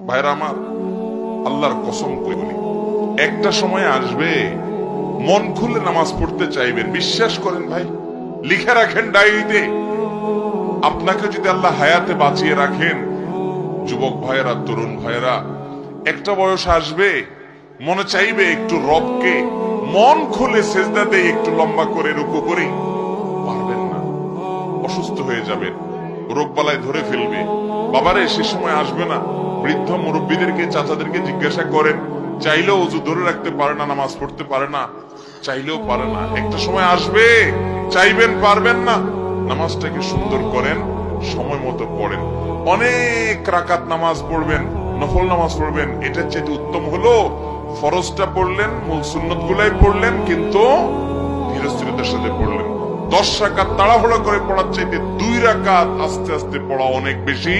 ভাইরা আমার, আল্লাহর কসম করে বলি, একটা সময় আসবে মন খুলে নামাজ পড়তে চাইবেন। বিশ্বাস করেন ভাই, লিখে রাখেন ডায়েরিতে। আপনাকে যদি আল্লাহ হায়াতে বাঁচিয়ে রাখেন, যুবক ভাইয়েরা, তরুণ ভাইয়েরা, একটা বয়স আসবে মনে চাইবে একটু রবকে মন খুলে সেজদা দিয়ে একটু লম্বা করে রুকু করি। পারবেন না, অসুস্থ হয়ে যাবেন, রোগবালায় ধরে ফেলবে। বাবারে, সে সময় আসবে না? বৃদ্ধ মুরব্বীদেরকে, চাচাদেরকে জিজ্ঞাসা করেন, চাইলেও অজু ধরে রাখতে পারে না, নামাজ পড়তে পারে না, চাইলেও পারে না। একটা সময় আসবে চাইবেন, পারবেন না। নামাজটাকে সুন্দর করেন, সময় মতো পড়েন, অনেক রাকাত নামাজ পড়বেন, নফল নামাজ পড়বেন। এটার চেয়ে উত্তম হলো ফরজটা পড়লেন, মূল সুন্নত গুলাই পড়লেন, কিন্তু ধীরস্থিরতার সাথে পড়লেন। 10 রাকাত তাড়াহুড়া করে পড়ার চাইতে 2 রাকাত আস্তে আস্তে পড়া অনেক বেশি